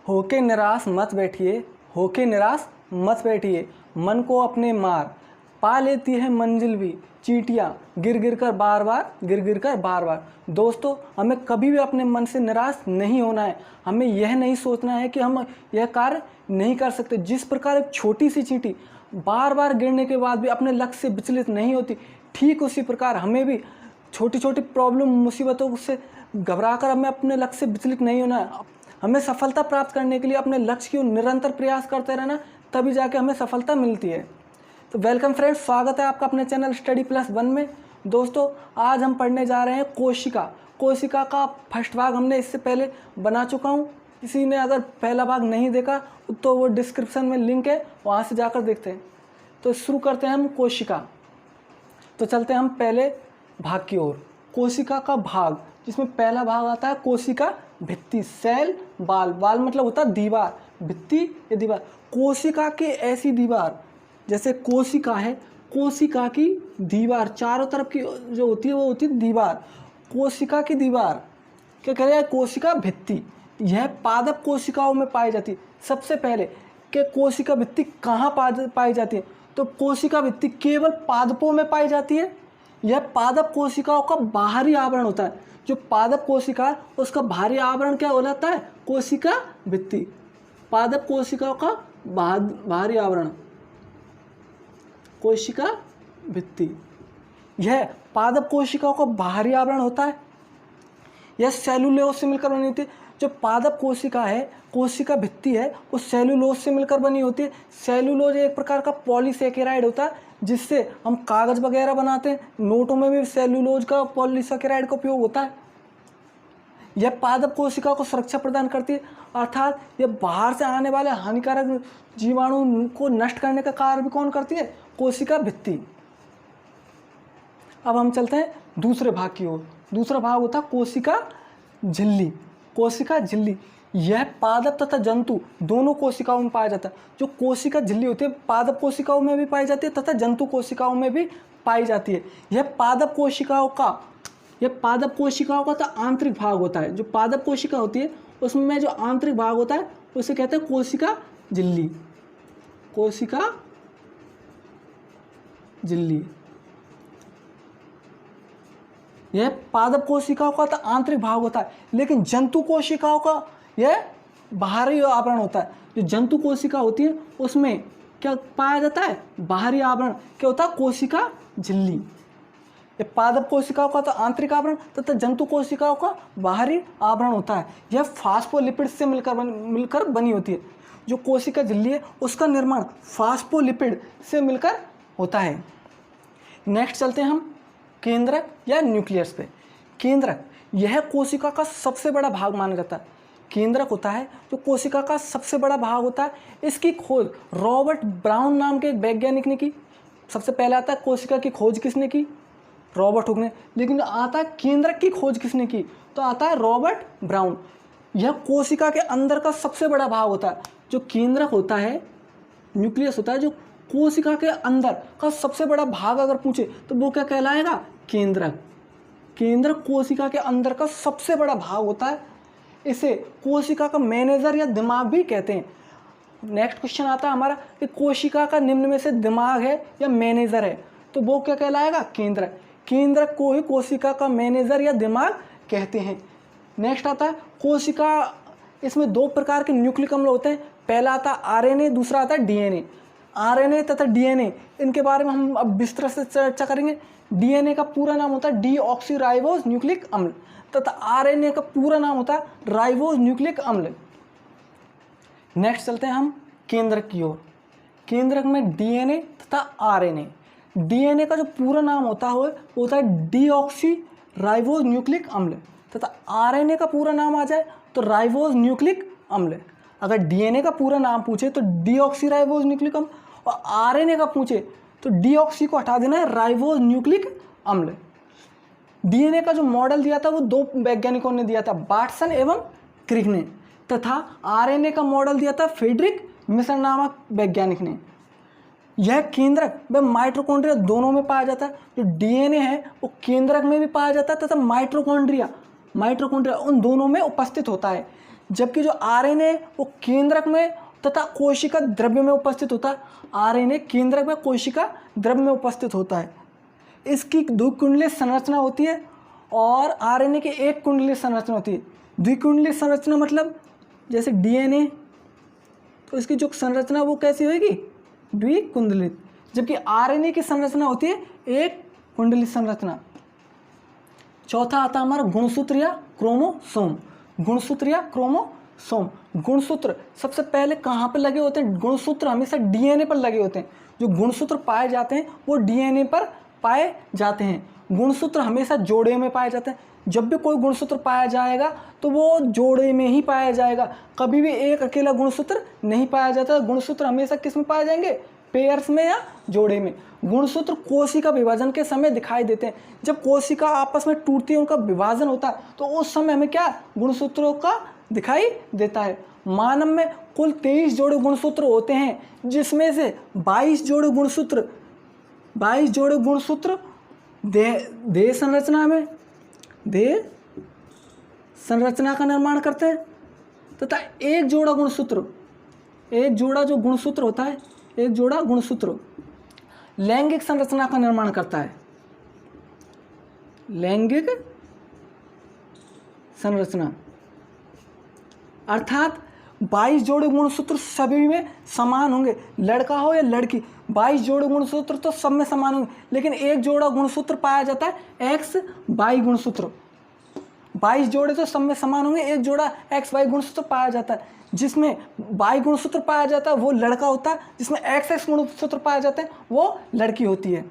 होके निराश मत बैठिए, होके निराश मत बैठिए, मन को अपने मार, पा लेती है मंजिल भी चींटियाँ गिर गिर कर बार बार, गिर गिर कर बार बार। दोस्तों, हमें कभी भी अपने मन से निराश नहीं होना है। हमें यह नहीं सोचना है कि हम यह कार्य नहीं कर सकते। जिस प्रकार एक छोटी सी चींटी बार बार गिरने के बाद भी अपने लक्ष्य से विचलित नहीं होती, ठीक उसी प्रकार हमें भी छोटी छोटी प्रॉब्लम मुसीबतों से घबराकर हमें अपने लक्ष्य से विचलित नहीं होना है। हमें सफलता प्राप्त करने के लिए अपने लक्ष्य की निरंतर प्रयास करते रहना, तभी जाके हमें सफलता मिलती है। तो वेलकम फ्रेंड्स, स्वागत है आपका अपने चैनल स्टडी प्लस 1 में। दोस्तों, आज हम पढ़ने जा रहे हैं कोशिका का फर्स्ट भाग हमने इससे पहले बना चुका हूँ। किसी ने अगर पहला भाग नहीं देखा तो वो डिस्क्रिप्शन में लिंक है, वहाँ से जाकर देखते हैं। तो शुरू करते हैं हम कोशिका। तो चलते हैं हम पहले भाग की ओर। कोशिका का भाग, जिसमें पहला भाग आता है कोशिका भित्ति, सेल, बाल। बाल मतलब होता है दीवार, भित्ति या दीवार। कोशिका की ऐसी दीवार, जैसे कोशिका है, कोशिका की दीवार चारों तरफ की जो होती है वो होती है दीवार। कोशिका की दीवार क्या कह रहे हैं? कोशिका भित्ति, यह पादप कोशिकाओं में पाई जाती है। सबसे पहले कि कोशिका भित्ति कहाँ पाई जाती है? तो कोशिका भित्ति केवल पादपों में पाई जाती है। यह पादप कोशिकाओं का बाहरी आवरण होता है। जो पादप कोशिका है उसका बाहरी आवरण क्या होता है? कोशिका भित्ति। पादप कोशिकाओं का बाहरी आवरण कोशिका भित्ति, यह पादप कोशिकाओं का बाहरी आवरण होता है। यह सेलुलोज से मिलकर बनी होती है। जो पादप कोशिका है, कोशिका भित्ति है, वो सेलुलोज से मिलकर बनी होती है। सेलुलोज एक प्रकार का पॉलीसेकेराइड होता है, जिससे हम कागज़ वगैरह बनाते हैं। नोटों में भी सेलुलोज का, पॉलीसेकेराइड का उपयोग होता है। यह पादप कोशिका को सुरक्षा प्रदान करती है, अर्थात यह बाहर से आने वाले हानिकारक जीवाणु को नष्ट करने का कार्य भी कौन करती है? कोशिका भित्ति। अब हम चलते हैं दूसरे भाग की ओर। दूसरा भाग होता है कोशिका झिल्ली। कोशिका झिल्ली, यह पादप तथा जंतु दोनों कोशिकाओं में पाया जाता है। जो कोशिका झिल्ली होती है पादप कोशिकाओं में भी पाई जाती है तथा जंतु कोशिकाओं में भी पाई जाती है। यह पादप कोशिकाओं का तो आंतरिक भाग होता है। जो पादप कोशिका होती है उसमें जो आंतरिक भाग होता है उसे कहते हैं कोशिका झिल्ली। कोशिका झिल्ली, यह पादप कोशिकाओं का तो आंतरिक भाग होता है, लेकिन जंतु कोशिकाओं का यह बाहरी आवरण होता है। जो जंतु कोशिका होती है उसमें क्या पाया जाता है? बाहरी आवरण क्या होता है? कोशिका झिल्ली। ये पादप कोशिकाओं का तो आंतरिक आवरण तथा जंतु कोशिकाओं का बाहरी आवरण होता है। यह फास्फोलिपिड से मिलकर बनी होती है। जो कोशिका झिल्ली है उसका निर्माण फास्फोलिपिड से मिलकर होता है। नेक्स्ट चलते हैं हम केंद्रक या न्यूक्लियस पे। केंद्रक, यह कोशिका का सबसे बड़ा भाग माना जाता है। केंद्रक होता है जो कोशिका का सबसे बड़ा भाग होता है। इसकी खोज रॉबर्ट ब्राउन नाम के एक वैज्ञानिक ने की। सबसे पहले आता है कोशिका की खोज किसने की? रॉबर्ट हुक ने। लेकिन आता है केंद्रक की खोज किसने की? तो आता है रॉबर्ट ब्राउन। यह कोशिका के अंदर का सबसे बड़ा भाग होता है। जो केंद्रक होता है, न्यूक्लियस होता है, जो कोशिका के अंदर का सबसे बड़ा भाग अगर पूछे तो वो क्या कहलाएगा? केंद्रक। केंद्रक कोशिका के अंदर का सबसे बड़ा भाग होता है। इसे कोशिका का मैनेजर या दिमाग भी कहते हैं। नेक्स्ट क्वेश्चन आता है हमारा कि कोशिका का निम्न में से दिमाग है या मैनेजर है, तो वो क्या कहलाएगा? केंद्रक। केंद्रक को ही कोशिका का मैनेजर या दिमाग कहते हैं। नेक्स्ट आता है कोशिका, इसमें दो प्रकार के न्यूक्लिक अम्ल होते हैं। पहला आता है आरएनए, दूसरा आता है डीएनए। आरएनए तथा डीएनए, इनके बारे में हम अब विस्तार से चर्चा करेंगे। डीएनए का पूरा नाम होता है डीऑक्सीराइबोज न्यूक्लिक अम्ल तथा आरएनए का पूरा नाम होता है राइबोज न्यूक्लिक अम्ल। नेक्स्ट चलते हैं हम केंद्रक की ओर। केंद्रक में डीएनए तथा आरएनए। डीएनए का जो पूरा नाम होता है डीऑक्सीराइबोज न्यूक्लिक अम्ल तथा आरएनए का पूरा नाम आ जाए तो राइबोज न्यूक्लिक अम्ल। अगर डीएनए का पूरा नाम पूछे तो डीऑक्सीराइबोज न्यूक्लिक अम्ल, और आरएनए का पूछे तो डीऑक्सी को हटा देना है, राइबोज न्यूक्लिक अम्ल। डीएनए का जो मॉडल दिया था वो दो वैज्ञानिकों ने दिया था, बाटसन एवं क्रिक ने, तथा आरएनए का मॉडल दिया था फ्रेडरिक मिशन नामक वैज्ञानिक ने। यह केंद्रक व माइटोकॉन्ड्रिया दोनों में पाया जाता है। जो डीएनए है वो केंद्रक में भी पाया जाता है तथा माइटोकॉन्ड्रिया उन दोनों में उपस्थित होता है। जबकि जो आरएनए वो केंद्रक में तथा कोशिका द्रव्य में उपस्थित होता है। आरएनए केंद्रक में कोशिका द्रव्य में उपस्थित होता है। इसकी द्विकुंडलीय संरचना होती है और आरएनए की एक कुंडलीय संरचना होती है। द्विकुंडलीय संरचना मतलब जैसे डीएनए, तो इसकी जो संरचना वो कैसी होगी, द्विकुंडलित। जबकि आरएनए की संरचना होती है एक कुंडलित संरचना। चौथा आता है हमारा गुणसूत्र या क्रोमोसोम। गुणसूत्र या क्रोमोसोम। गुणसूत्र सबसे पहले कहाँ पर लगे होते हैं? गुणसूत्र हमेशा डीएनए पर लगे होते हैं। जो गुणसूत्र पाए जाते हैं वो डीएनए पर पाए जाते हैं। गुणसूत्र हमेशा जोड़े में पाए जाते हैं। जब भी कोई गुणसूत्र पाया जाएगा तो वो जोड़े में ही पाया जाएगा, कभी भी एक अकेला गुणसूत्र नहीं पाया जाता। गुणसूत्र हमेशा किस में पाए जाएंगे? पेयर्स में या जोड़े में। गुणसूत्र कोशिका विभाजन के समय दिखाई देते हैं। जब कोशिका आपस में टूटती है, उनका विभाजन होता है, तो उस समय हमें क्या गुणसूत्रों का दिखाई देता है। मानव में कुल 23 जोड़े गुणसूत्र होते हैं, जिसमें से 22 जोड़े गुणसूत्र देह संरचना का निर्माण करते हैं, तथा एक जोड़ा जो गुणसूत्र होता है, एक जोड़ा गुणसूत्र लैंगिक संरचना का निर्माण करता है। लैंगिक संरचना अर्थात 22 जोड़े गुणसूत्र सभी में समान होंगे, लड़का हो या लड़की। 22 जोड़े गुणसूत्र तो सब में समान होंगे, लेकिन एक जोड़ा गुणसूत्र पाया जाता है एक्स वाई गुणसूत्र। 22 जोड़े तो सब में समान होंगे, एक जोड़ा एक्स वाई गुणसूत्र पाया जाता है। जिसमें वाई गुणसूत्र पाया जाता है वो लड़का होता है, जिसमें एक्स एक्स गुणसूत्र पाया जाते हैं वो लड़की होती है।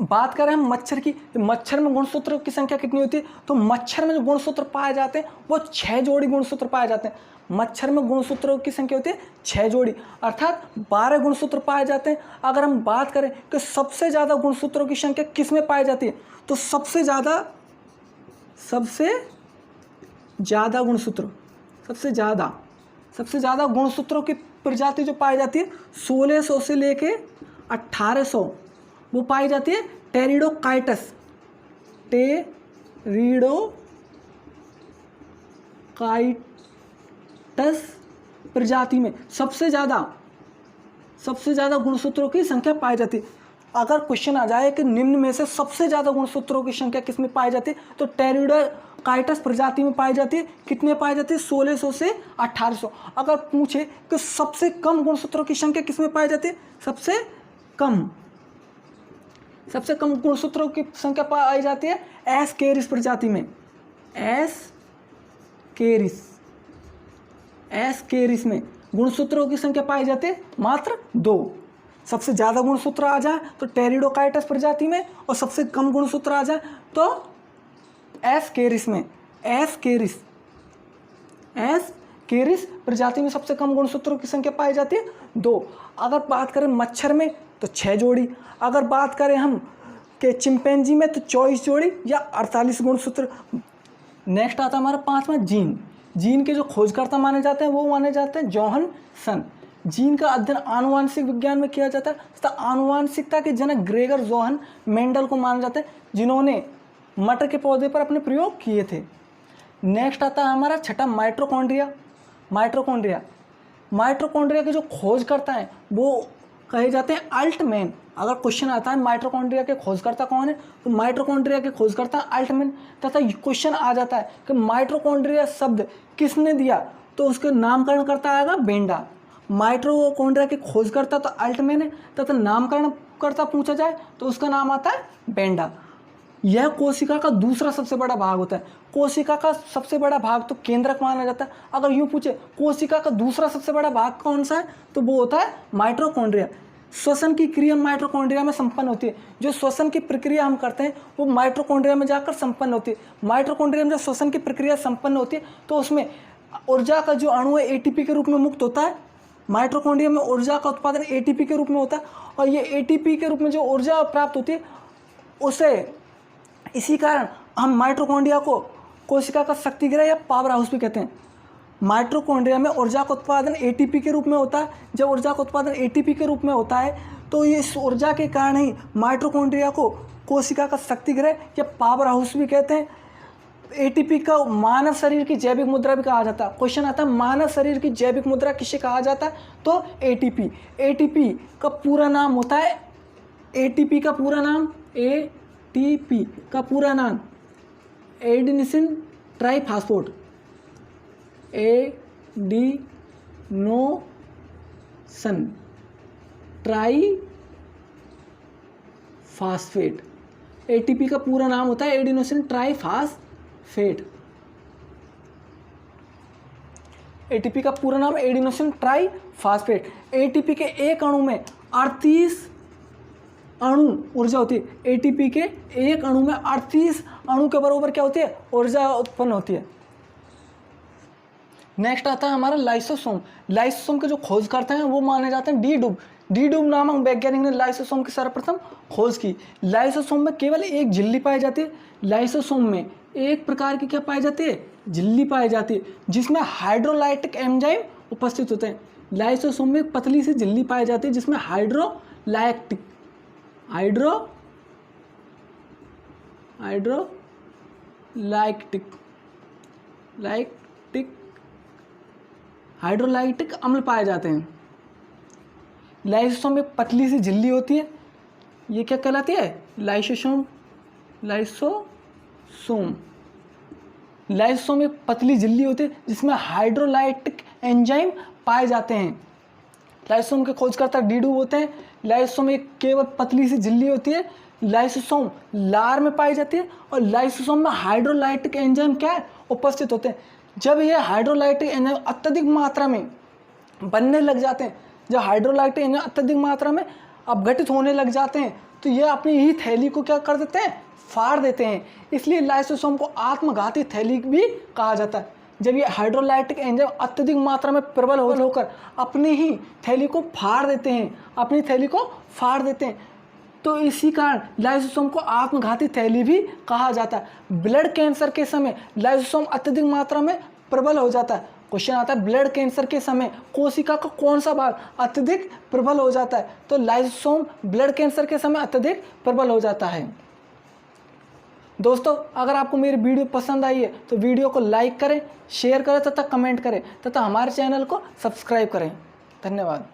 बात करें हम मच्छर की, तो मच्छर में गुणसूत्रों की संख्या कितनी होती है? तो मच्छर में जो गुणसूत्र पाए जाते हैं वो 6 जोड़ी गुणसूत्र पाए जाते हैं। मच्छर में गुणसूत्रों की संख्या होती है 6 जोड़ी, अर्थात 12 गुणसूत्र पाए जाते हैं। अगर हम बात करें कि सबसे ज़्यादा गुणसूत्रों की संख्या किस में पाई जाती है, तो सबसे ज़्यादा गुणसूत्रों की प्रजाति जो पाई जाती है 1600 से लेके 1800 वो पाई जाती है टेरिडोकाइटस प्रजाति में सबसे ज़्यादा गुणसूत्रों की संख्या पाई जाती है। अगर क्वेश्चन आ जाए कि निम्न में से सबसे ज़्यादा गुणसूत्रों की संख्या किस में पाई जाती है, तो टेरिडोकाइटस प्रजाति में पाई जाती है। कितने पाई जाती है? 1600 से 1800। अगर पूछे कि सबसे कम गुणसूत्रों की संख्या किस में पाई जाती है, सबसे कम गुणसूत्रों की संख्या पाई जाती है एस्केरिस प्रजाति में। एस्केरिस में गुणसूत्रों की संख्या पाई जाती है मात्र 2। सबसे ज़्यादा गुणसूत्र आ जाए तो टेरिडोकाइटस प्रजाति में, और सबसे कम गुणसूत्र आ जाए तो एस्केरिस में। एस्केरिस प्रजाति में सबसे कम गुणसूत्रों की संख्या पाई जाती है 2। अगर बात करें मच्छर में तो 6 जोड़ी। अगर बात करें हम के चिंपैंजी में तो 24 जोड़ी या 48 गुणसूत्र। नेक्स्ट आता है हमारा 5वां जीन के जो खोजकर्ता माने जाते हैं वो माने जाते हैं जोहानसन। जीन का अध्ययन आनुवांशिक विज्ञान में किया जाता है तथा आनुवांशिकता के जनक ग्रेगर जोहान मेंडल को माना जाता है, जिन्होंने मटर के पौधे पर अपने प्रयोग किए थे। नेक्स्ट आता है हमारा 6वां माइटोकॉन्ड्रिया के जो खोजकर्ता हैं वो कहे जाते हैं अल्टमैन। अगर क्वेश्चन आता है माइटोकॉन्ड्रिया के खोजकर्ता कौन है, तो माइटोकॉन्ड्रिया के खोजकर्ता अल्टमैन। तथा क्वेश्चन आ जाता है कि माइटोकॉन्ड्रिया शब्द किसने दिया, तो उसके नामकरण करता आएगा बेंडा। माइटोकॉन्ड्रिया के खोजकर्ता तो अल्टमैन है, तथा नामकरण करता पूछा जाए तो उसका नाम आता है बेंडा। यह कोशिका का दूसरा सबसे बड़ा भाग होता है। कोशिका का सबसे बड़ा भाग तो केंद्रक माना जाता है। अगर यूँ पूछे कोशिका का दूसरा सबसे बड़ा भाग कौन सा है, तो वो होता है माइटोकॉन्ड्रिया। श्वसन की क्रिया माइटोकॉन्ड्रिया में संपन्न होती है। जो श्वसन की प्रक्रिया हम करते हैं वो माइटोकॉन्ड्रिया में जाकर संपन्न होती है। माइटोकॉन्ड्रिया में जब श्वसन की प्रक्रिया संपन्न होती है तो उसमें ऊर्जा का जो अणु है एटीपी के रूप में मुक्त होता है। माइटोकॉन्ड्रिया में ऊर्जा का उत्पादन एटीपी के रूप में होता है, और ये एटीपी के रूप में जो ऊर्जा प्राप्त होती है उसे, इसी कारण हम माइटोकॉन्ड्रिया को कोशिका का शक्तिगृह या पावर हाउस भी कहते हैं। माइटोकॉन्ड्रिया में ऊर्जा का उत्पादन एटीपी के रूप में होता है। जब ऊर्जा का उत्पादन एटीपी के रूप में होता है तो इस ऊर्जा के कारण ही माइटोकॉन्ड्रिया को कोशिका का शक्तिगृह या पावर हाउस भी कहते हैं। एटीपी का मानव शरीर की जैविक मुद्रा भी कहा जाता है। क्वेश्चन आता है मानव शरीर की जैविक मुद्रा किसे कहा जाता है, तो एटीपी। एटीपी का पूरा नाम होता है, एटीपी का पूरा नाम, एटीपी का पूरा नाम adenosine triphosphate, adenosine triphosphate. ATP का पूरा नाम होता है एडिनोसिन ट्राइफॉस्फेट। एटीपी का पूरा नाम एडिनोसिन ट्राइफॉस्फेट। एटीपी के एक अणु में 38 अणु ऊर्जा होती है। एटीपी के एक अणु में 38 अणु के बराबर क्या होती है, ऊर्जा उत्पन्न होती है। नेक्स्ट आता है हमारा लाइसोसोम। लाइसोसोम के जो खोज करते हैं वो माने जाते हैं डी डुब। डी डुब नामक वैज्ञानिक ने लाइसोसोम की सर्वप्रथम खोज की। लाइसोसोम में केवल एक झिल्ली पाई जाती है। लाइसोसोम में एक प्रकार की क्या पाई जाती है, झिल्ली पाई जाती है, जिसमें हाइड्रोलाइटिक एंजाइम उपस्थित होते हैं। लाइसोसोम में एक पतली सी झिल्ली पाई जाती है जिसमें हाइड्रोलाइटिक हाइड्रोलाइटिक अम्ल पाए जाते हैं। लाइसोसोम में पतली सी झिल्ली होती है, ये क्या कहलाती है, लाइसोसोम। लाइसोसोम में पतली झिल्ली होती है जिसमें हाइड्रोलाइटिक एंजाइम पाए जाते हैं। लाइसोसोम के खोजकर्ता डी डुब होते हैं। लाइसोसोम में केवल पतली सी झिल्ली होती है। लाइसोसोम लार में पाई जाती है और लाइसोसोम में हाइड्रोलाइटिक एंजाइम क्या है, उपस्थित होते हैं। जब ये हाइड्रोलाइटिक एंजाइम अत्यधिक मात्रा में बनने लग जाते हैं, जब हाइड्रोलाइटिक एंजाइम अत्यधिक मात्रा में अपघटित होने लग जाते हैं, तो ये अपनी ही थैली को क्या कर देते हैं, फाड़ देते हैं। इसलिए लाइसोसोम को आत्मघाती थैली भी कहा जाता है। जब ये हाइड्रोलाइटिक एंजाइम अत्यधिक मात्रा में प्रबल होकर अपनी ही थैली को फाड़ देते हैं, तो इसी कारण लाइसोसोम को आत्मघाती थैली भी कहा जाता है। ब्लड कैंसर के समय लाइसोसोम अत्यधिक मात्रा में प्रबल हो जाता है। क्वेश्चन आता है ब्लड कैंसर के समय कोशिका का कौन सा भाग अत्यधिक प्रबल हो जाता है, तो लाइसोसोम ब्लड कैंसर के समय अत्यधिक प्रबल हो जाता है। दोस्तों, अगर आपको मेरी वीडियो पसंद आई है तो वीडियो को लाइक करें, शेयर करें तथा कमेंट करें तथा हमारे चैनल को सब्सक्राइब करें। धन्यवाद।